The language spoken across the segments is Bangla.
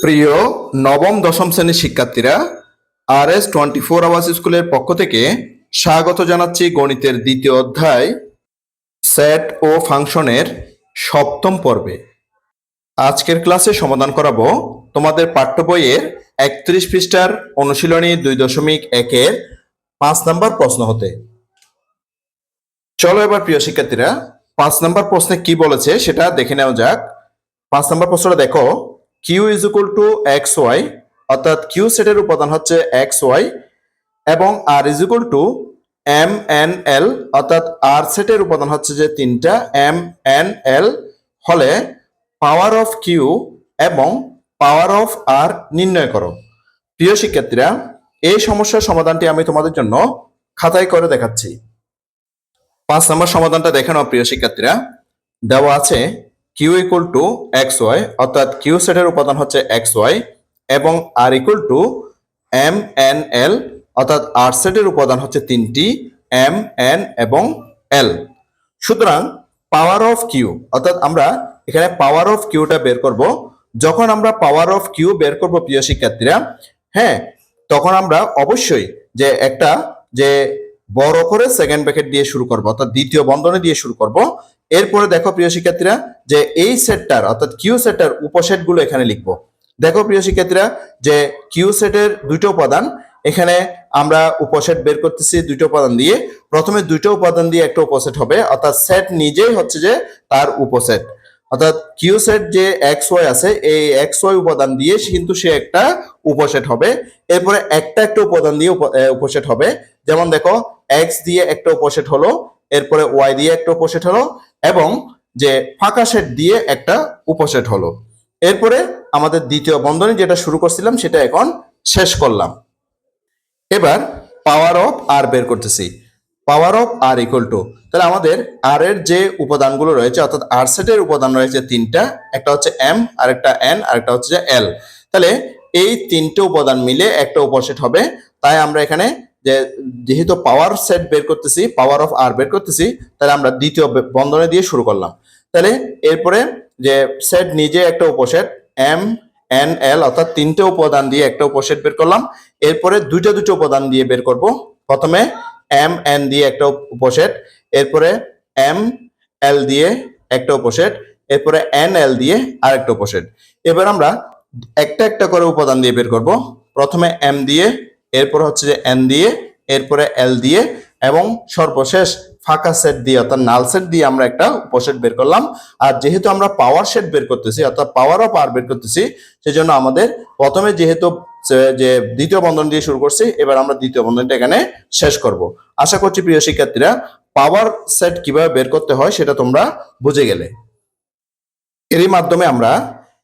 প্রিয় নবম দশম শ্রেণীর শিক্ষার্থীরা, RS24 আওয়ার্স স্কুলের পক্ষ থেকে স্বাগত জানাচ্ছি গণিতের দ্বিতীয় অধ্যায় সেট ও ফাংশনের সপ্তম পর্বে। আজকের ক্লাসে সমাধান করাবো তোমাদের পাঠ্য বইয়ের 31 পৃষ্ঠার অনুশীলনী 2.1-এর 5 নম্বর প্রশ্ন হতে। চলো এবার প্রিয় শিক্ষার্থীরা 5 নম্বর প্রশ্নে কি বলেছে সেটা দেখে নেওয়া যাক। 5 নম্বর প্রশ্নটা দেখো, q is equal to X Y, অর্থাৎ কিউ সেটের উপাদান হচ্ছে এক্স ওয়াই, এবং R is equal to M N L, অর্থাৎ আর সেটের উপাদান হচ্ছে যে তিনটা এম এন এল হলে পাওয়ার অফ কিউ এবং পাওয়ার অফ আর নির্ণয় করো। প্রিয় শিক্ষার্থীরা, এই সমস্যার সমাধানটি আমি তোমাদের জন্য খাতায় করে দেখাচ্ছি। 5 নম্বর সমাধানটা দেখে নাও প্রিয় শিক্ষার্থীরা। দেওয়া আছে Q equal to X Y, অর্থাৎ কিউ সেটের উপাদান হচ্ছে এক্স ওয়াই, এবং R equal to M N L, অর্থাৎ আর সেটের উপাদান হচ্ছে তিনটি এম এন এবং এল। সুতরাং পাওয়ার অফ কিউ, অর্থাৎ আমরা এখানে পাওয়ার অফ কিউটা বের করব। যখন আমরা পাওয়ার অফ কিউ বের করব প্রিয় শিক্ষার্থীরা, হ্যাঁ, তখন আমরা অবশ্যই যে একটা যে বড় করে সেকেন্ড ব্র্যাকেট দিয়ে শুরু করব, অর্থাৎ দ্বিতীয় বন্ধনী দিয়ে শুরু করব। এরপরে দেখো প্রিয় শিক্ষার্থীরা যে এই সেটটার অর্থাৎ কিউ সেটটার উপসেট গুলো এখানে লিখবো। দেখো প্রিয় শিক্ষার্থীরা যে কিউ সেটের দুটো উপাদান, এখানে আমরা উপসেট বের করতেছি দুটো উপাদান দিয়ে। প্রথমে দুটো উপাদান দিয়ে একটা উপসেট হবে, অর্থাৎ সেট নিজেই হচ্ছে যে তার উপসেট, অর্থাৎ কিউ সেট যে এক্স ওয়াই আছে এই এক্স ওয়াই উপাদান দিয়ে কিন্তু সে একটা উপসেট হবে। এরপরে একটা উপাদান দিয়ে উপসেট হবে। যেমন দেখো এক্স দিয়ে একটা উপসেট হলো, এরপরে ওয়াই দিয়ে একটা উপসেট হলো, এবং যে ফাঁকা সেট দিয়ে একটা উপসেট হলো। এরপরে আমাদের দ্বিতীয় বন্ধনী যেটা শুরু করছিলাম সেটা এখন শেষ করলাম। এবার পাওয়ার অফ আর বের করতেছি। পাওয়ার অফ আর ইকুয়াল টু, তাহলে আমাদের আর এর যে উপাদানগুলো রয়েছে অর্থাৎ আর সেটের উপাদান রয়েছে তিনটা, একটা হচ্ছে এম, আরেকটা এন, আরেকটা হচ্ছে যে এল। তাহলে এই তিনটে উপাদান মিলে একটা উপসেট হবে। তাই আমরা এখানে যেহেতু পাওয়ার সেট বের করতেছি, পাওয়ার অফ আর বের করতেছি, তাহলে আমরা দ্বিতীয় বন্ধনী দিয়ে শুরু করলাম। তাহলে এরপরে যে সেট নিজে একটা উপসেট এম এন এল, অর্থাৎ তিনটে উপাদান দিয়ে একটা উপসেট বের করলাম। এরপরে দুটো উপাদান দিয়ে বের করব। প্রথমে এম এন দিয়ে একটা উপসেট, এরপরে এম এল দিয়ে একটা উপসেট, এরপরে এন এল দিয়ে আরেকটা উপসেট। এবার আমরা একটা করে উপাদান দিয়ে বের করব। প্রথমে এম দিয়ে, এরপর হচ্ছে যে এন দিয়ে, এরপরে এল দিয়ে, এবং সর্বশেষ ফাঁকা সেট দিয়ে অর্থাৎ নাল সেট দিয়ে আমরা একটা উপসেট বের করলাম। আর যেহেতু আমরা পাওয়ার সেট বের করতেছি অর্থাৎ পাওয়ার অফ আর বের করতেছি, সেজন্য আমাদের প্রথমে যেহেতু যে দ্বিতীয় বন্ধন দিয়ে শুরু করছি, এবার আমরা দ্বিতীয় বন্ধনটা এখানে শেষ করব। আশা করছি প্রিয় শিক্ষার্থীরা পাওয়ার সেট কিভাবে বের করতে হয় সেটা তোমরা বুঝে গেলে। এরই মাধ্যমে আমরা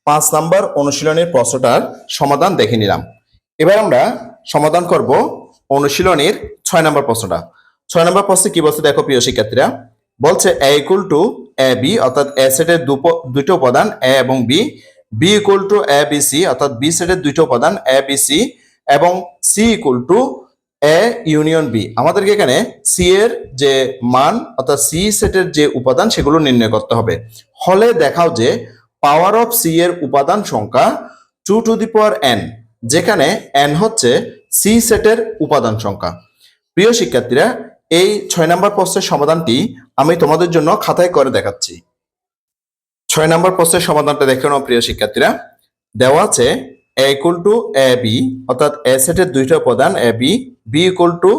5 নম্বর অনুশীলনের প্রশ্নটার সমাধান দেখে নিলাম। এবার আমরা সমাধান করব অনুশীলনীর 6 নম্বর প্রশ্নটা। 6 নম্বর প্রশ্নে কি বলছে দেখো প্রিয় শিক্ষার্থীরা, বলছে A equal to A B, অর্থাৎ এ সেটের দুটো উপাদান এ এবং B, B equal to A B C, অর্থাৎ বি সেটের দুটো উপাদান এ বি সি, এবং C equal to A union B. আমাদেরকে এখানে সি এর যে মান অর্থাৎ সি সেটের যে উপাদান সেগুলো নির্ণয় করতে হবে। হলে দেখাও যে পাওয়ার অফ সি এর উপাদান সংখ্যা 2 টু দি পাওয়ার n, যেখানে n হচ্ছে সি সেটের উপাদান সংখ্যা। প্রিয় শিক্ষার্থীরা, এই 6 নম্বর প্রশ্নের সমাধানটি আমি তোমাদের জন্য খাতায় করে দেখাচ্ছি। 6 নম্বর প্রশ্নের সমাধানটা দেখে নাও প্রিয় শিক্ষার্থীরা। দেওয়া আছে A equal to A B, অর্থাৎ এ সেটের দুইটা উপাদান A B, B equal to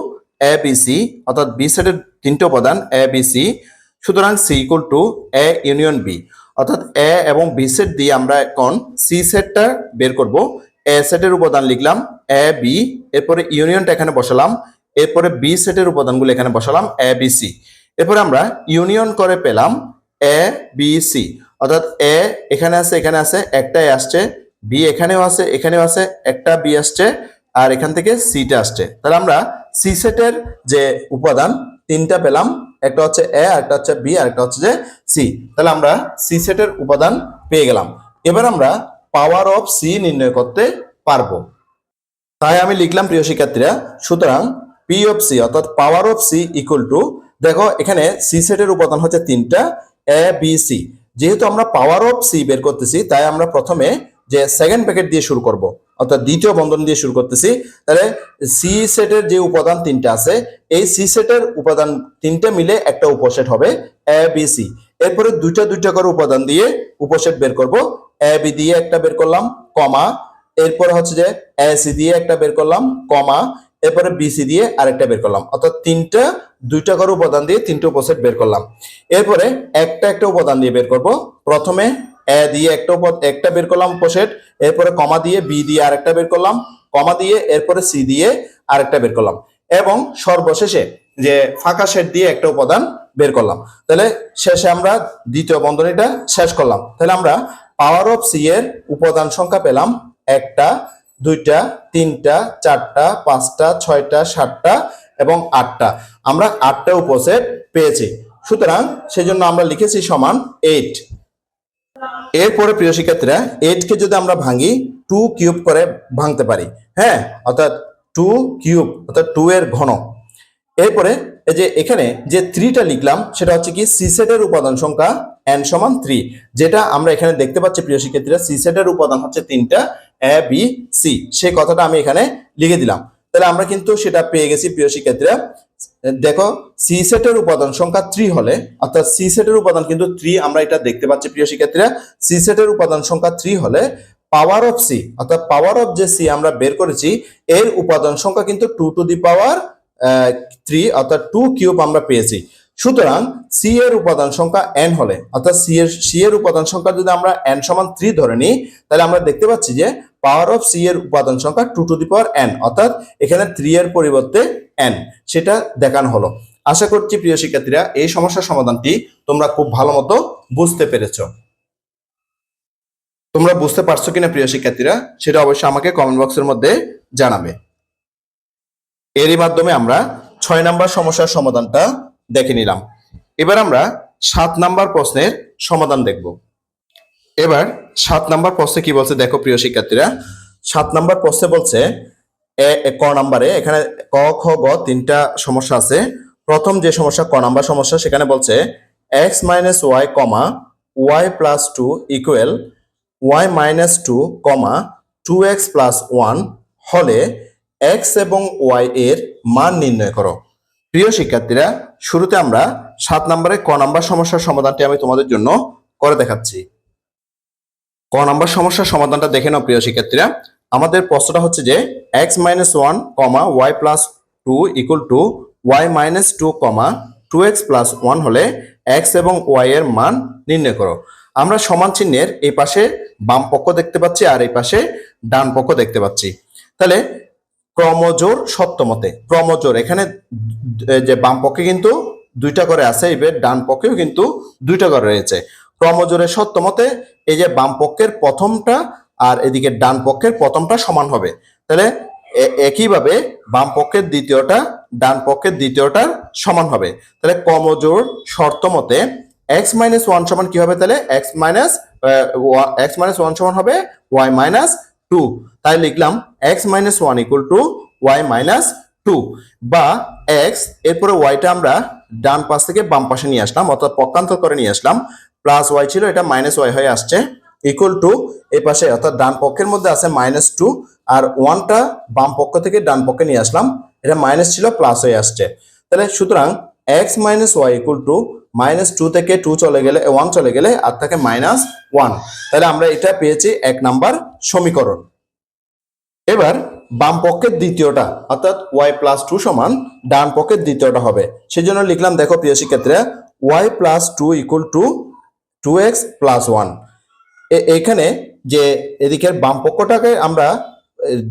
A B C, অর্থাৎ বি সেটের তিনটা উপাদান এ বি সি। সুতরাং C equal to A union B, অর্থাৎ এ এবং বি সেট দিয়ে আমরা এখন সি সেটটা বের করব। এ সেটের উপাদান লিখলাম এ বি, এরপরে ইউনিয়নটা এখানে বসালাম, এরপরে বি সেটের উপাদানগুলো এখানে বসালাম এ বি সি। এরপরে আমরা ইউনিয়ন করে পেলাম এ বি সি, অর্থাৎ এ এখানে আছে, এখানে আছে, একটাই আসছে, বি এখানেও আছে, এখানেও আছে, একটা বি আসছে, আর এখান থেকে সিটা আসছে। তাহলে আমরা সি সেটের যে উপাদান তিনটা পেলাম, একটা হচ্ছে এ, একটা হচ্ছে বি, আর একটা হচ্ছে যে সি। তাহলে আমরা সি সেটের উপাদান পেয়ে গেলাম। এবার আমরা পাওয়ার অফ সি নির্ণয় করতে পারবো। তাই আমি লিখলাম প্রিয় শিক্ষার্থীরা, সুতরাং পি অফ সি অর্থাৎ power of C equal to, দেখো এখানে সি সেটের উপাদান হচ্ছে তিনটা এ বি সি। যেহেতু আমরা পাওয়ার অফ সি বের করতেছি, তাই আমরা প্রথমে যে সেকেন্ড ব্র্যাকেট দিয়ে শুরু করব, অর্থাৎ দ্বিতীয় বন্ধন দিয়ে শুরু করতেছি। তাহলে সি সেটের যে উপাদান তিনটা আছে, এই সি সেটের উপাদান তিনটা মিলে একটা উপসেট হবে এ বি সি। এরপরে দুইটা দুইটা করে উপাদান দিয়ে উপসেট বের করব। এ বি দিয়ে একটা বের করলাম, কমা, এরপরে হচ্ছে যে এ সি দিয়ে একটা বের করলাম, কমা, এরপরে বিসি দিয়ে আরেকটা বের করলাম, অর্থাৎ তিনটা দুইটা করে উপাদান দিয়ে তিনটা উপসেট বের করলাম। এরপরে একটা একটা উপাদান দিয়ে বের করব। প্রথমে এ দিয়ে একটা বের করলাম উপসেট, এরপরে কমা দিয়ে বি দিয়ে আরেকটা বের করলাম, কমা দিয়ে এরপরে সি দিয়ে আরেকটা বের করলাম, এবং সর্বশেষে যে ফাঁকা সেট দিয়ে একটা উপাদান বের করলাম। তাহলে শেষে আমরা দ্বিতীয় বন্ধনীটা শেষ করলাম। তাহলে আমরা পাওয়ার অফ সি এর উপাদান সংখ্যা পেলাম একটা, দুইটা, তিনটা, চারটা, পাঁচটা, ছয়টা, সাতটা এবং আটটা। আমরা আটটা উপসেট পেয়েছি। সুতরাং সেজন্য আমরা লিখেছি সমান 8। এরপরে প্রিয় শিক্ষার্থীরা, 8 কে যদি আমরা ভাঙি 2 কিউব করে ভাঙতে পারি, হ্যাঁ, অর্থাৎ 2 কিউব অর্থাৎ 2 এর ঘন। এরপরে এই যে এখানে যে 3টা লিখলাম সেটা হচ্ছে কি সি সেটের উপাদান সংখ্যা n সমান 3, যেটা আমরা এখানে দেখতে পাচ্ছি প্রিয় শিক্ষার্থীরা, সি সেটের উপাদান হচ্ছে তিনটা, এ বি সি, সেই কথাটা আমি এখানে লিখে দিলাম। তাহলে আমরা কিন্তু সেটা পেয়ে গেছি প্রিয় শিক্ষার্থীরা। দেখো সি সেটের উপাদান সংখ্যা 3 হলে, অর্থাৎ সি সেটের উপাদান কিন্তু 3, আমরা এটা দেখতে পাচ্ছি প্রিয় শিক্ষার্থীরা। সি সেটের উপাদান সংখ্যা 3 হলে পাওয়ার অফ সি, অর্থাৎ পাওয়ার অফ যে সি আমরা বের করেছি এর উপাদান সংখ্যা কিন্তু 2 টু দি পাওয়ার 3, অর্থাৎ 2 কিউব আমরা পেয়েছি। সুতরাং সি এর উপাদান সংখ্যা n হলে, অর্থাৎ সি এর উপাদান সংখ্যা যদি আমরা n সমান 3 ধরে নিই, তাহলে আমরা দেখতে পাচ্ছি যে পাওয়ার অফ সি এর উপাদান সংখ্যা 2 টু দি পাওয়ার n, অর্থাৎ এখানে 3 এর পরিবর্তে n, সেটা দেখানো হলো। আশা করছি প্রিয় শিক্ষার্থীরা এই সমস্যার সমাধানটি তোমরা খুব ভালো মতো বুঝতে পেরেছো। তোমরা বুঝতে পারছো কিনা প্রিয় শিক্ষার্থীরা, সেটা অবশ্যই আমাকে কমেন্ট বক্সের মধ্যে জানাবে। এরই মাধ্যমে আমরা 6 নাম্বার সমস্যার সমাধানটা দেখে নিলাম। এবার আমরা 7 নাম্বার প্রশ্নের সমাধান দেখব। এবার 7 নাম্বার প্রশ্নে কি বলছে দেখো প্রিয় শিক্ষার্থীরা। 7 নাম্বার প্রশ্নে বলছে ক নাম্বারে, এখানে ক খ গ তিনটা সমস্যা আছে। প্রথম যে সমস্যা ক নাম্বার সমস্যা, সেখানে বলছে x minus Y comma Y plus 2 equal y minus 2 comma 2x plus 1 হলে x এবং y এর মান নির্ণয় করো। প্রিয় শিক্ষার্থীরা, শুরুতে আমরা 7 নম্বরে ক নাম্বার সমস্যার সমাধানটি আমি তোমাদের জন্য করে দেখাচ্ছি। ক নাম্বার সমস্যার সমাধানটা দেখে নাও প্রিয় শিক্ষার্থীরা। আমাদের প্রশ্নটা হচ্ছে যে x minus 1 comma y plus 2 equal to y minus 2 comma 2x plus 1 হলে x এবং y এর মান নির্ণয় করো। আমরা সমান চিহ্নের এই পাশে বাম পক্ষ দেখতে পাচ্ছি আর এই পাশে ডান পক্ষ দেখতে পাচ্ছি। তাহলে ক্রমজোর সত্যমতে, ক্রমজোর এখানে যে বাম পক্ষে কিন্তু দুইটা করে আছে, এবার ডান পক্ষেও কিন্তু দুইটা করে রয়েছে। ক্রমজোরের সত্যমতে এই যে বাম পক্ষের প্রথমটা আর এদিকে ডান পক্ষের প্রথমটা সমান হবে। তাহলে একইভাবে বাম পক্ষের দ্বিতীয়টা ডান পক্ষের দ্বিতীয়টার সমান হবে। তাহলে ক্রমজোর শর্ত মতে x মাইনাস 1 সমান কি হবে, তাহলে x মাইনাস 1 সমান হবে y মাইনাস 2। তাই লিখলাম x minus 1 equal to y minus 2, বা x এরপরে yটা আমরা ডান পাশ থেকে বাম পাশে নিয়ে আসলাম, অর্থাৎ পক্ষান্তর করে নিয়ে আসলাম। প্লাস y ছিল, এটা মাইনাস y হয়ে আসছে, ইকুয়াল টু এই পাশে অর্থাৎ ডান পক্ষের মধ্যে আছে মাইনাস 2 আর 1টা বাম পক্ষ থেকে ডান পক্ষে নিয়ে আসলাম, এটা মাইনাস ছিল প্লাস হয়ে আসছে। তাহলে সুতরাং x minus y equal to minus 2 থেকে 2 চলে গেলে 1 চলে গেলে আর থাকে মাইনাস 1। তাহলে আমরা এটা পেয়েছি 1 নাম্বার সমীকরণ। এবার বাম পক্ষের দ্বিতীয়টা অর্থাৎ y প্লাস 2 সমান ডান পক্ষের দ্বিতীয়টা হবে। সেজন্য লিখলাম দেখো প্রিয় শিক্ষার্থীরা, y plus 2 equal to 2x plus 1। এখানে যে এদিকের বাম পক্ষটাকে আমরা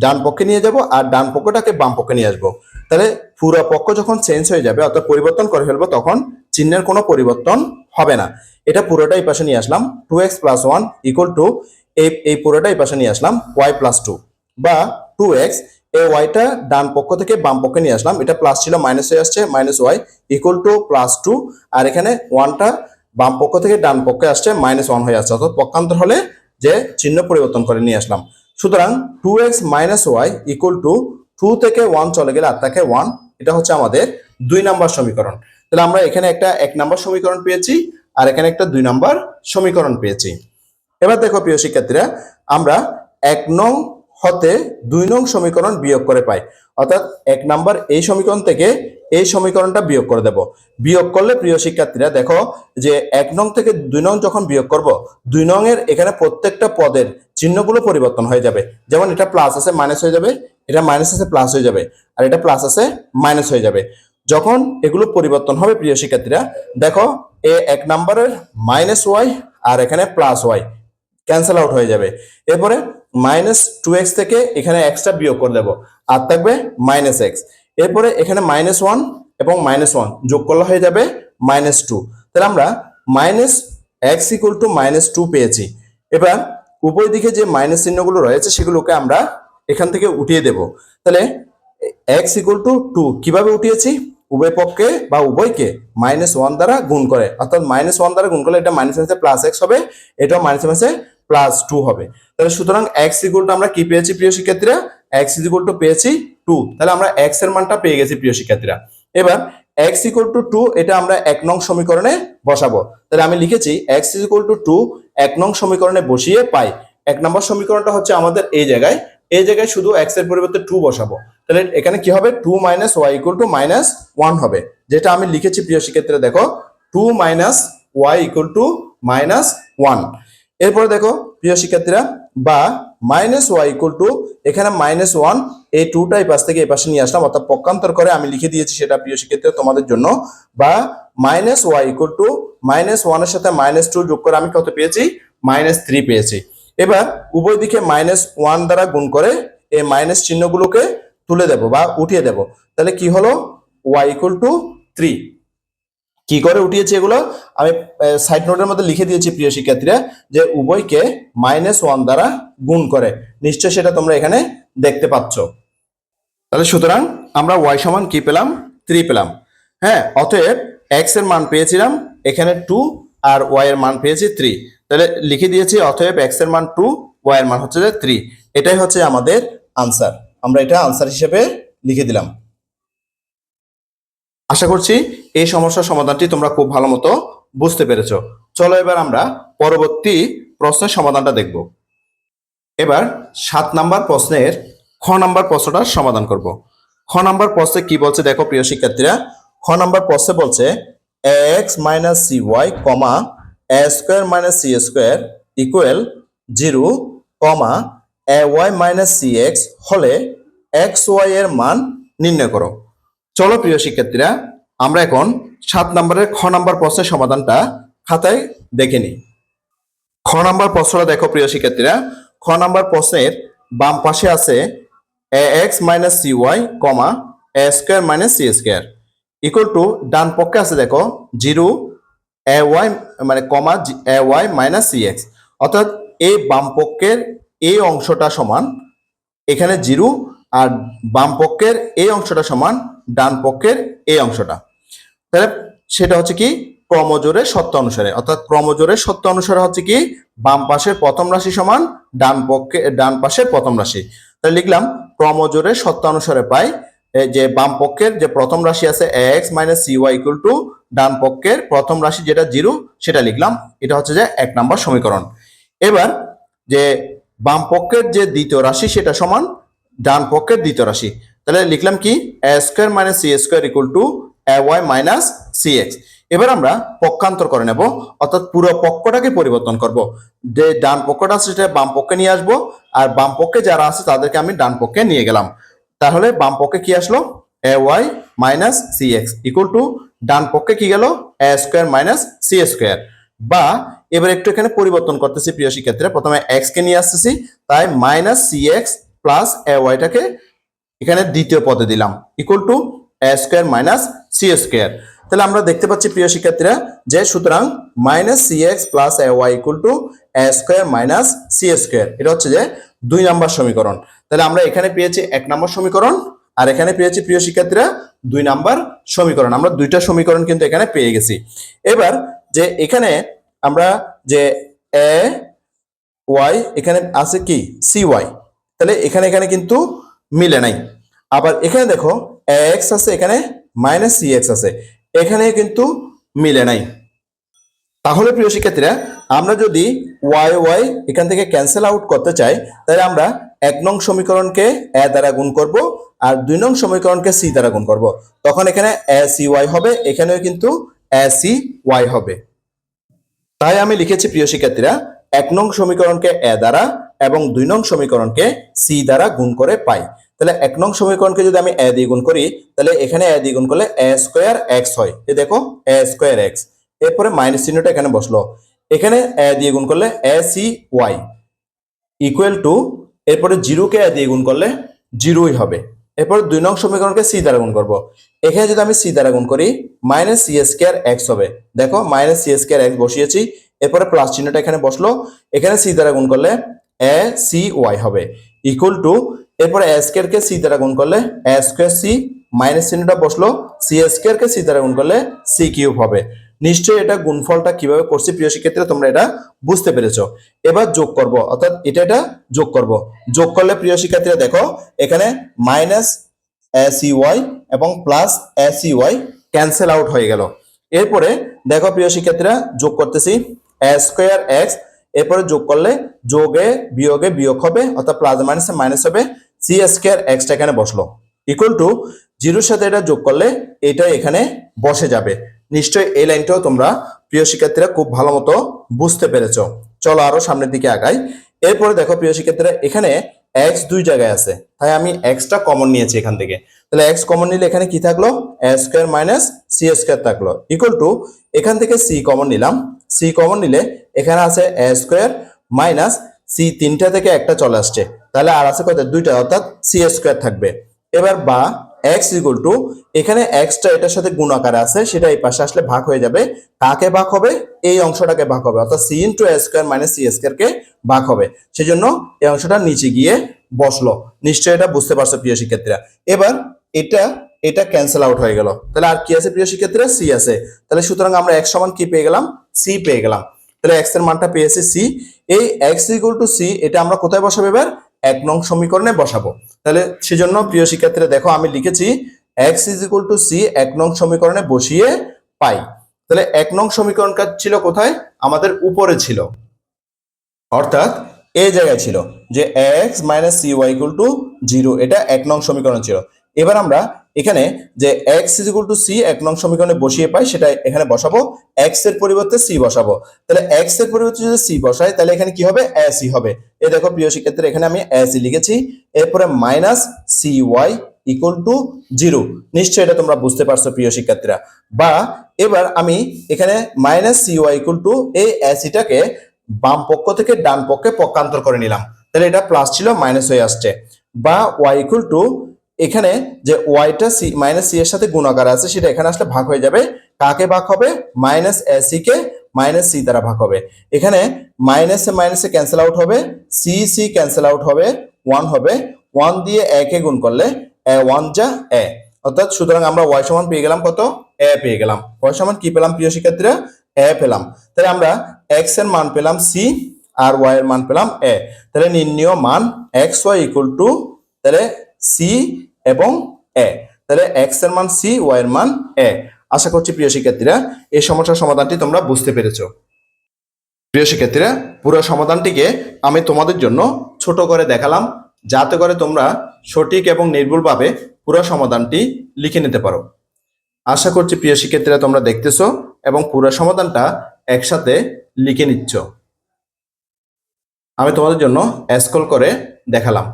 ডান পক্ষে নিয়ে যাব আর ডান পক্ষটাকে বাম পক্ষে নিয়ে আসবো। তাহলে পুরো পক্ষ যখন চেঞ্জ হয়ে যাবে অর্থাৎ পরিবর্তন করে ফেলবো, তখন চিহ্নের কোনো পরিবর্তন হবে না। এটা পুরোটাই পাশে নিয়ে আসলাম, 2x প্লাস 1 ইকুয়াল টু এই পুরোটাই পাশে নিয়ে আসলাম y প্লাস 2, বা 2x এই ওয়াইটা ডান পক্ষ থেকে বাম পক্ষে নিয়ে আসলাম, এটা প্লাস ছিল মাইনাস হয়ে আসছে, minus Y equal to plus 2, আর এখানে 1টা বাম পক্ষ থেকে ডান পক্ষে আসছে মাইনাস 1 হয়ে আসছে, অর্থাৎ পক্ষান্তর হলে যে চিহ্ন পরিবর্তন করে নিয়ে আসলাম। সুতরাং 2x minus Y equal two 2 থেকে 1 চলে গেলে আর থাকে 1। এটা হচ্ছে আমাদের 2 নাম্বার সমীকরণ। তাহলে আমরা এখানে একটা 1 নাম্বার সমীকরণ পেয়েছি আর এখানে একটা 2 নাম্বার সমীকরণ পেয়েছি। এবার দেখো প্রিয় শিক্ষার্থীরা, আমরা 1 নং হতে 2 নং সমীকরণ বিয়োগ করে পাই, অর্থাৎ 1 নাম্বার এই সমীকরণ থেকে এই সমীকরণটা বিয়োগ করে দেব। বিয়োগ করলে প্রিয় শিক্ষার্থীরা দেখো যে 1 নং থেকে 2 নং যখন বিয়োগ করব, 2 নং এর এখানে প্রত্যেকটা পদের চিহ্নগুলো পরিবর্তন হয়ে যাবে। যেমন এটা প্লাস আছে মাইনাস হয়ে যাবে, এটা মাইনাস আছে প্লাস হয়ে যাবে, আর এটা প্লাস আছে মাইনাস হয়ে যাবে। যখন এগুলো পরিবর্তন হবে প্রিয় শিক্ষার্থীরা, দেখো 1 নাম্বারের -y আর এখানে +y ক্যান্সেল আউট হয়ে যাবে। এরপরে -2x থেকে এখানে এক্সটা বিয়োগ করে দেব, আর থাকবে -x। এরপরে এখানে -1 এবং -1 যোগ করলে হয়ে যাবে -2। তাহলে আমরা -x = -2 পেয়েছি। এবার উভয় দিকে যে মাইনাস চিহ্নগুলো রয়েছে সেগুলোকে আমরা এখান থেকে উঠিয়ে দেব। তাহলে x = 2 কিভাবে উঠিয়েছি? উভয় পক্ষে বা উভয়কে -1 দ্বারা গুণ করে, অর্থাৎ -1 দ্বারা গুণ করলে এটা মাইনাসে +x হবে, এটাও মাইনাসে +2 হবে। তাহলে সুতরাং x = আমরা কি পেয়েছি প্রিয় শিক্ষার্থীরা? x = পেয়েছি 2। তাহলে আমরা x এর মানটা পেয়ে গেছি প্রিয় শিক্ষার্থীরা। এবার x = 2 এটা আমরা 1 নং সমীকরণে বসাবো। তাহলে আমি লিখেছি x = 2 1 নং সমীকরণে বসিয়ে পাই। 1 নম্বর সমীকরণটা হচ্ছে আমাদের এই জায়গায় শুধু x এর পরিবর্তে 2 বসাবো। তাহলে এখানে কি হবে? 2 - y = -1 হবে, যেটা আমি লিখেছি প্রিয় শিক্ষার্থীরা। দেখো 2 - y = -1। এরপরে দেখো প্রিয় শিক্ষার্থীরা, বা -y এখানে -1, এই 2টাই পাশ থেকে এই পাশে নিয়ে আসলাম, অর্থাৎ পক্ষান্তর করে আমি লিখে দিয়েছি সেটা প্রিয় শিক্ষার্থীরা তোমাদের জন্য। বা -y -1 এর সাথে -2 যোগ করে আমি কত পেয়েছি? -3 পেয়েছি। এবার উভয় দিকে -1 দ্বারা গুণ করে এই মাইনাস চিহ্নগুলোকে তুলে দেব বা উঠিয়ে দেব। তাহলে কি হলো? y = 3। কি করে উঠিয়েছি এগুলো আমি সাইড নোটের মধ্যে লিখে দিয়েছি প্রিয় শিক্ষার্থীরা, যে উভয়কে -1 দ্বারা গুণ করে। নিশ্চয়ই সেটা তোমরা এখানে দেখতে পাচ্ছ। তাহলে সুতরাং আমরা y সমান কি পেলাম? 3 পেলাম। হ্যাঁ, অতএব x এর মান পেয়েছিলাম এখানে 2 আর y এর মান পেয়েছি 3। তাহলে লিখে দিয়েছি অতএব x এর মান 2, y এর মান হচ্ছে যে 3। এটাই হচ্ছে আমাদের আনসার। আমরা এটা আনসার হিসেবে লিখে দিলাম। আশা করছি এই সমস্যার সমাধানটি তোমরা খুব ভালো মতো বুঝতে পেরেছো। চলো এবার আমরা পরবর্তী প্রশ্নের সমাধানটা দেখব। এবার 7 নাম্বার প্রশ্নের খ নাম্বার প্রশ্নটার সমাধান করব। খ নাম্বার প্রশ্নে কি বলছে দেখো প্রিয় শিক্ষার্থীরা। খ নাম্বার প্রশ্নে বলছে ax - cy, a square - c square equal 0, ay - cx হলে xy এর মান নির্ণয় করো। চলো প্রিয় শিক্ষার্থীরা, আমরা এখন 7 নম্বরের খ নাম্বার প্রশ্নের সমাধানটা খাতায় দেখে নিই। খ নাম্বার প্রশ্নটা দেখো প্রিয় শিক্ষার্থীরা। খ নাম্বার প্রশ্নের বাম পাশে আছে ax - cy, a square - c square equal to, ডান পক্ষে আছে দেখো 0, ay ay - cx, অর্থাৎ এই বাম পক্ষের এই অংশটা সমান এখানে 0, আর বাম পক্ষের এই অংশটা সমান ডান পক্ষের এই অংশটা। তাহলে সেটা হচ্ছে কি ক্রমজোড়ের সত্য অনুসারে, অর্থাৎ ক্রমজোড়ের সত্য অনুসারে হচ্ছে কি বাম পাশের প্রথম রাশি সমান ডান পাশের প্রথম রাশি। তাহলে লিখলাম ক্রমজোড়ের সত্য অনুসারে পাই যে বাম পক্ষের যে প্রথম রাশি আছে ax - cy = ডান পক্ষের প্রথম রাশি যেটা 0 সেটা লিখলাম। এটা হচ্ছে যে 1 নম্বর সমীকরণ। এবার যে বাম পক্ষের যে দ্বিতীয় রাশি সেটা সমান ডান পক্ষের দ্বিতীয় রাশি। তাহলে লিখলাম কি a square - c square = ay - cx। এবার আমরা পক্ষান্তর করে নেব, অর্থাৎ পুরো পক্ষটাকে পরিবর্তন করব। যে ডান পক্ষটা আছে সেটা বাম পক্ষে নিয়ে আসবো, আর বাম পক্ষে যারা আছে তাদেরকে আমি ডান পক্ষে নিয়ে গেলাম। তাহলে বাম পক্ষে কি আসলো? ay - cx = ডান পক্ষে কি গেল? a square - c square। বা এবার একটু এখানে পরিবর্তন করতেছি প্রিয় শিক্ষার্থীরা, প্রথমে x কে নিয়ে আসতেছি, তাই -cx + ay টাকে এখানে দ্বিতীয় পদে দিলাম equal to a square - c square। তাহলে আমরা দেখতে পাচ্ছি প্রিয় শিক্ষার্থীরা যে সুতরাং -cx + ay = a square - c square। এটা হচ্ছে যে 2 নম্বর সমীকরণ। তাহলে আমরা এখানে পেয়েছি 1 নম্বর সমীকরণ, আর এখানে পেয়েছি প্রিয় শিক্ষার্থীরা 2 নম্বর সমীকরণ। আমরা দুইটা সমীকরণ কিন্তু এখানে পেয়ে গেছি। এবার যে এখানে আমরা যে a y এখানে আছে কি cy, তাহলে এখানে কিন্তু মিলে নাই। আবার এখানে দেখো ax আছে, এখানে -cx আছে, এখানে কিন্তু মিলে নাই। তাহলে প্রিয় শিক্ষার্থীরা আমরা যদি ওয়াই ওয়াই এখান থেকে ক্যান্সেল আউট করতে চাই, তাহলে আমরা 1 নং সমীকরণকে এ দ্বারা গুণ করব আর 2 নং সমীকরণকে সি দ্বারা গুণ করব। তখন এখানে এ সি ওয়াই হবে, এখানেও কিন্তু এ সি ওয়াই হবে। তাই আমি লিখেছি প্রিয় শিক্ষার্থীরা, 1 নং সমীকরণকে এ দ্বারা এবং 2 নং সমীকরণকে সি দ্বারা গুণ করে পাই। তাহলে 1 নং সমীকরণকে যদি আমি এ দিয়ে গুণ করি, তাহলে এখানে এ দিয়ে গুণ করলে এ স্কয়ার এক্স হয়। এই দেখো এ স্কয়ার এক্স, এরপরে মাইনাস চিহ্নটা এখানে বসলো। এখানে এ দিয়ে গুণ করলে A C Y equal to, এরপরে 0 কে এ দিয়ে গুণ করলে 0ই হবে। এরপর 2 নং সমীকরণকে সি দ্বারা গুণ করব। এখানে যদি আমি সি দ্বারা গুণ করি মাইনাস সি স্কয়ার এক্স হবে। দেখো মাইনাস সি স্কয়ার এক্স বসিয়েছি, এরপরে প্লাস চিহ্নটা এখানে বসলো। এখানে সি দ্বারা গুণ করলে এ সি ওয়াই হবে ইকুয়াল টু, এরপরে এ স্কয়ার কে সি দ্বারা গুণ করলে এ স্কয়ার সি, মাইনাস চিহ্নটা বসলো, সি স্কয়ার কে সি দ্বারা গুণ করলে সি কিউব হবে। নিশ্চয়ই এটা গুণফলটা কিভাবে করছি প্রিয় শিক্ষার্থীরা তোমরা এটা বুঝতে পেরেছো। এবার যোগ করব, অর্থাৎ এটা যোগ করব। যোগ করলে প্রিয় শিক্ষার্থীরা দেখো এখানে মাইনাস এ সি ওয়াই এবং plus A C Y cancel out হয়ে গেল। এরপরে দেখো প্রিয় শিক্ষার্থীরা যোগ করতেছি এ স্কয়ার এক্স, এরপরে যোগ করলে যোগে বিয়োগে বিয়োগ হবে, অর্থাৎ প্লাস মাইনাসে মাইনাস হবে, সি স্কয়ার এক্সটা এখানে বসলো ইকুয়াল টু 0 সাথে এটা যোগ করলে এটা এখানে বসে যাবে। নিশ্চয়ই এই লাইনটাও তোমরা প্রিয় শিক্ষার্থীরা খুব ভালো মতো বুঝতে পেরেছো। চলো আরো সামনের দিকে আগাই। এরপরে দেখো প্রিয় শিক্ষার্থীরা এখানে এক্স 2 জায়গায় আছে, তাই আমি এক্সটা কমন নিয়েছি এখান থেকে। তাহলে এক্স কমন নিলে এখানে কি থাকলো, এ স্কয়ার মাইনাস সি স্কয়ার থাকলো ইকুয়াল টু, এখান থেকে সি কমন নিলাম, সি কমন নিলে এখানে আছে এ স্কয়ার মাইনাস সি, 3টা থেকে একটা চলে আসছে, তাহলে আর আছে কত, 2টা, অর্থাৎ সি স্কয়ার থাকবে। এবার বা x ইকুয়াল টু, এখানে xটা এটার সাথে গুণ আকারে আছে, সেটা এই পাশে আসলে ভাগ হয়ে যাবে। কাকে ভাগ হবে, এই অংশটাকে ভাগ হবে, অর্থাৎ c into a square minus c square কে ভাগ হবে। সেজন্য এই অংশটা নিচে গিয়ে বসলো। নিশ্চয়ই এটা বুঝতে পারছো প্রিয় শিক্ষার্থীরা। এবার এটা এটা ক্যান্সেল আউট হয়ে গেল, তাহলে আর কি আছে প্রিয় শিক্ষার্থীরা, c আছে। তাহলে সুতরাং আমরা x সমান কি পেয়ে গেলাম, c পেয়ে গেলাম। তাহলে x এর মানটা পেয়েছি c। এই x ইকুয়াল টু c এটা আমরা কোথায় বসাবো, এবার 1 নং সমীকরণে বসাবো। তাহলে সেজন্য প্রিয় শিক্ষার্থীরা দেখো আমি লিখেছি x is equal two c 1 নং সমীকরণে বসিয়ে পাই। তাহলে 1 নং সমীকরণটা ছিল কোথায়, আমাদের উপরে ছিল, অর্থাৎ এই জায়গায় ছিল যে x minus C Y equal to 0, এটা 1 নং সমীকরণ ছিল। এবার আমরা এখানে যে x is equal two c 1 নং সমীকরণে বসিয়ে পাই, সেটা এখানে বসাবো, x এর পরিবর্তে c বসাবো। তাহলে x এর পরিবর্তে যদি c বসাই তাহলে এখানে কি হবে, ac হবে। এই দেখো প্রিয় শিক্ষার্থীরা এখানে আমি ac লিখেছি, এরপরে minus C Y equal to 0। নিশ্চয়ই এটা তোমরা বুঝতে পারছো প্রিয় শিক্ষার্থীরা। বা এবার আমি এখানে minus C Y equal to এই এসিটাকে বাম পক্ষ থেকে ডান পক্ষে পক্ষান্তর করে নিলাম, তাহলে এটা প্লাস ছিল মাইনাস হয়ে আসছে। বা ওয়াই ইকুয়াল টু, এখানে যে ওয়াইটা সি মাইনাস সি এর সাথে গুণাকার আছে, সেটা এখানে আসলে ভাগ হয়ে যাবে। কাকে ভাগ হবে, মাইনাস এসি কে মাইনাস সি দ্বারা ভাগ হবে। এখানে মাইনাসে মাইনাসে ক্যান্সেল আউট হবে, সি সি ক্যান্সেল আউট হবে, 1 হবে। 1 দিয়ে এ কে গুণ করলে 1 যা এ, অর্থাৎ সুতরাং আমরা ওয়াই সমান পেয়ে গেলাম কত, এ পেয়ে গেলাম। ওয়াই সমান কি পেলাম প্রিয় শিক্ষার্থীরা, এ পেলাম। তাহলে আমরা এক্স এর মান পেলাম সি আর ওয়াই এর মান পেলাম এ। তাহলে নির্ণয় মান এক্স ওয়াই ইকুয়াল টু, তাহলে সি এবং এ। তাহলে এক্স এর মান সি, ওয়াই এর মান এ। আশা করছি প্রিয় শিক্ষার্থীরা এই সমস্যার সমাধানটি তোমরা বুঝতে পেরেছো। প্রিয় শিক্ষার্থীরা পুরো সমাধানটিকে আমি তোমাদের জন্য ছোট করে দেখালাম, যাতে করে তোমরা সঠিক এবং নির্ভুলভাবে পুরো সমাধানটি লিখে নিতে পারো। আশা করছি প্রিয় শিক্ষার্থীরা তোমরা দেখতেছো এবং পুরো সমাধানটা একসাথে লিখে নিচ্ছ। আমি তোমাদের জন্য স্ক্রল করে দেখালাম।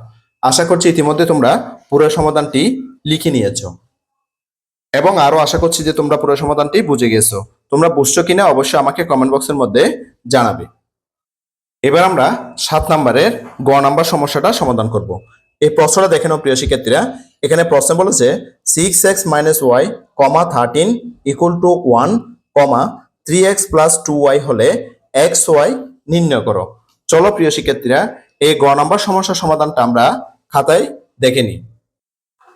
আশা করছি ইতিমধ্যে তোমরা পুরো সমাধানটি লিখে নিয়েছো এবং আরো আশা করছি যে তোমরা পুরো সমাধানটি বুঝে গেছো। তোমরা বুঝছো কিনা অবশ্যই আমাকে কমেন্ট বক্সের মধ্যে জানাবে। এবার আমরা 7 নম্বরের গ নাম্বার সমস্যাটা সমাধান করব। এই প্রশ্নটা দেখে নাও প্রিয় শিক্ষার্থীরা। এখানে প্রশ্ন বলেছে 6x minus Y comma 13 equal to 1 comma 3x plus 2y হলে এক্স ওয়াই নির্ণয় করো। চলো প্রিয় শিক্ষার্থীরা এই গ নাম্বার সমস্যার সমাধানটা আমরা খাতায় দেখে নিই।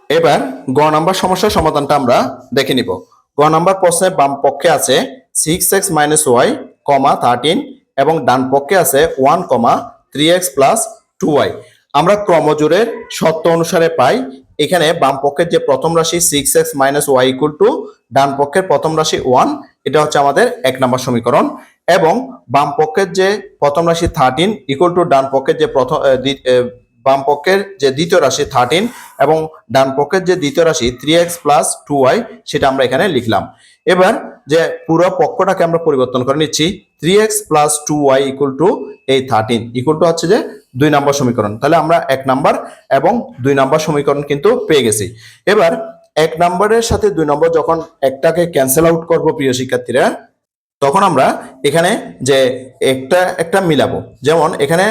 এবার গ নাম্বার সমস্যার সমাধানটা আমরা দেখে নিব। গ নাম্বার প্রশ্নের বাম পক্ষে আছে 6x মাইনাস ওয়াই কমা 13 এবং ডান পক্ষে আছে 1 কমা 3x প্লাস 2y। আমরা ক্রমজোড়ের শর্ত অনুসারে পাই এখানে বাম পক্ষের যে প্রথম রাশি 6x minus Y equal to ডান পক্ষের প্রথম রাশি 1, এটা হচ্ছে আমাদের 1 নম্বর সমীকরণ। এবং বাম পক্ষের যে প্রথম রাশি 13 ইকুয়াল টু ডান পক্ষের যে বাম পক্ষের যে দ্বিতীয় রাশি 13 এবং ডান পক্ষের যে দ্বিতীয় রাশি 3x প্লাস 2y সেটা আমরা এখানে লিখলাম। এবার যে পুরো পক্ষটাকে আমরা পরিবর্তন করে নিচ্ছি, 3x plus 2y equal to এই 13 ইকুয়াল টু হচ্ছে যে 2 নম্বর সমীকরণ। তাহলে আমরা 1 নম্বর এবং 2 নম্বর সমীকরণ কিন্তু পেয়ে গেছি। এবার 1 নম্বরের সাথে 2 নম্বর যখন একটাকে ক্যান্সেল আউট করব প্রিয় শিক্ষার্থীরা, তখন আমরা এখানে যে একটা একটা মিলাবো। যেমন এখানে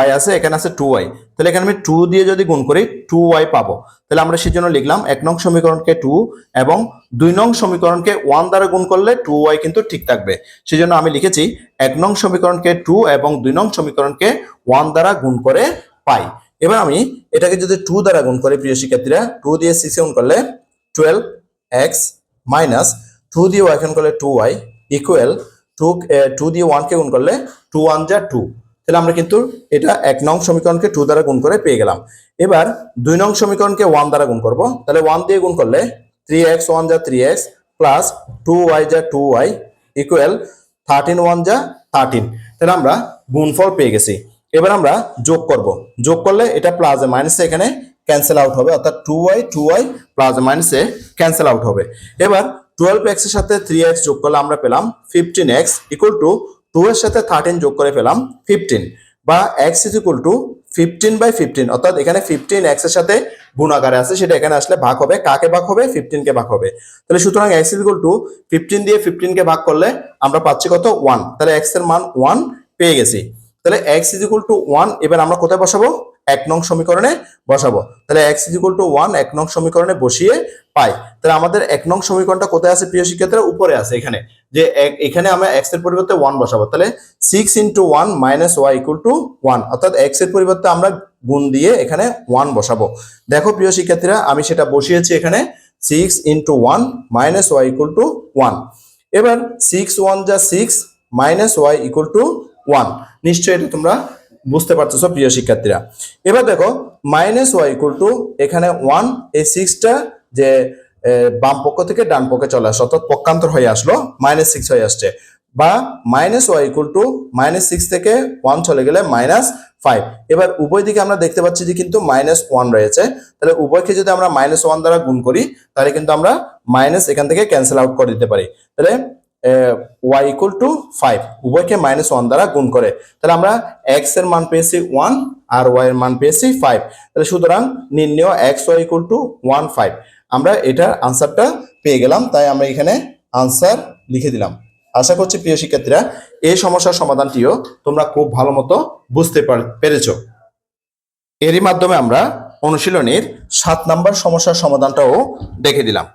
y আছে, এখানে আছে 2y, তাহলে এখানে আমি 2 দিয়ে যদি গুণ করি 2y পাবো। তাহলে আমরা সেজন্য লিখলাম 1 নং সমীকরণকে 2 এবং 2 নং সমীকরণকে 1 দ্বারা গুণ করলে 2y কিন্তু ঠিক থাকবে। সেজন্য আমি লিখেছি 1 নং সমীকরণকে 2 এবং 2 নং সমীকরণকে 1 দ্বারা গুণ করে পাই। এবার আমি এটাকে যদি 2 দ্বারা গুণ করি প্রিয় শিক্ষার্থীরা, 2 দিয়ে 6 গুণ করলে 12x মাইনাস 2 দিয়ে y গুণ করলে 2y ইকুয়াল 2 দিয়ে 1 কে গুণ করলে 2 1 যা 2। তাহলে আমরা কিন্তু এটা 1 নং সমীকরণকে 2 দ্বারা গুণ করে পেয়ে গেলাম। এবার 2 নং সমীকরণকে 1 দ্বারা গুণ করব। তাহলে 1 দিয়ে গুণ করলে 3x 1 যা 3x প্লাস 2y যা 2y ইকুয়াল 13 1 যা 13। তাহলে আমরা গুণফল পেয়ে গেছি। এবার আমরা যোগ করব। যোগ করলে এটা প্লাস মাইনাসে এখানে ক্যান্সেল আউট হবে, অর্থাৎ 2y প্লাস মাইনাসে ক্যান্সেল আউট হবে। এবার 12x এর সাথে 3x যোগ করলে আমরা পেলাম 15x ইকুয়াল টু 2 এর সাথে 13 যোগ করে পেলাম 15, বা x ইজ ইকুয়াল টু 15/15, অর্থাৎ এখানে 15 x এর সাথে গুণাকারে আছে, সেটা এখানে আসলে ভাগ হবে। কাকে ভাগ হবে? 15 কে ভাগ হবে। তাহলে সুতরাং x ইজ ইকুয়াল টু 15 দিয়ে 15 কে ভাগ করলে আমরা পাচ্ছি কত? 1। তাহলে x এর মান 1 পেয়ে গেছি। তাহলে x ইজ ইকুয়াল টু 1 এবার আমরা কোথায় বসাবো? 1 নং সমীকরণে বসাবো। তাহলে x ইজ ইকুয়াল টু 1 1 নং সমীকরণে বসিয়ে পাই। তাহলে আমাদের 1 নং সমীকরণটা কোথায় আছে প্রিয় শিক্ষার্থীরা? উপরে আছে এখানে। যে এখানে আমরা x এর পরিবর্তে 1 বসাবো। তাহলে 6 × 1 - y = 1, অর্থাৎ x এর পরিবর্তে আমরা গুণ দিয়ে এখানে 1 বসাবো। দেখো প্রিয় শিক্ষার্থীরা, আমি সেটা বসিয়েছি এখানে 6 × 1 - y = 1। এবার 6 1 যা 6 - y = 1। নিশ্চয়ই এটা তোমরা বুঝতে পারতেছো প্রিয় শিক্ষার্থীরা। এবার দেখো -y = এখানে 1, এই 6টা যে বাম পক্ষ থেকে ডান পক্ষে চলে আসলো, অর্থাৎ পক্ষান্তর হয়ে আসলো, -6 হয়ে আসছে। বা -y = -6 থেকে 1 চলে গেলে -5। এবার উভয় দিকে আমরা দেখতে পাচ্ছি যে কিন্তু -1 রয়েছে। তাহলে উভয়কে যদি আমরা -1 দ্বারা গুণ করি তাহলে কিন্তু আমরা মাইনাস এখান থেকে ক্যান্সেল আউট করে দিতে পারি। তাহলে y = 5, উভয়কে -1 দ্বারা গুণ করে। তাহলে আমরা x এর মান পেয়েছি 1 আর y এর মান পেয়েছি 5। তাহলে সুতরাং নির্ণয় x y = 1 5। আমরা এটার আনসারটা পেয়ে গেলাম, তাই আমরা এখানে আনসার লিখে দিলাম। আশা করছি প্রিয় শিক্ষার্থীরা এই সমস্যার সমাধানটিও তোমরা খুব ভালো মতো বুঝতে পেরেছো। এরই মাধ্যমে আমরা অনুশীলনীর 7 নম্বর সমস্যার সমাধানটাও দেখে দিলাম।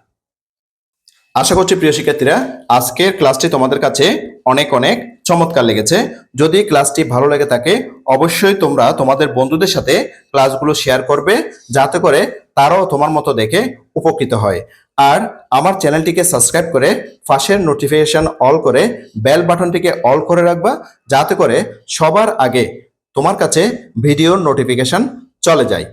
আশা করছি প্রিয় শিক্ষার্থীরা আজকের ক্লাসটি তোমাদের কাছে অনেক অনেক চমৎকার লেগেছে। যদি ক্লাসটি ভালো লেগে থাকে অবশ্যই তোমরা তোমাদের বন্ধুদের সাথে ক্লাসগুলো শেয়ার করবে, যাতে করে তারাও তোমার মতো দেখে উপকৃত হয়। আর আমার চ্যানেলটিকে সাবস্ক্রাইব করে পাশের নোটিফিকেশন অল করে বেল বাটনটিকে অল করে রাখবা, যাতে করে সবার আগে তোমার কাছে ভিডিওর নোটিফিকেশন চলে যায়।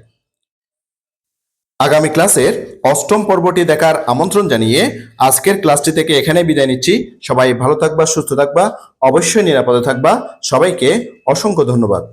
আগামী ক্লাসের 8ম পর্বটি দেখার আমন্ত্রণ জানিয়ে আজকের ক্লাসটি থেকে এখানে বিদায় নিচ্ছি। সবাই ভালো থাকবা, সুস্থ থাকবা, অবশ্যই নিরাপদে থাকবা। সবাইকে অসংখ্য ধন্যবাদ।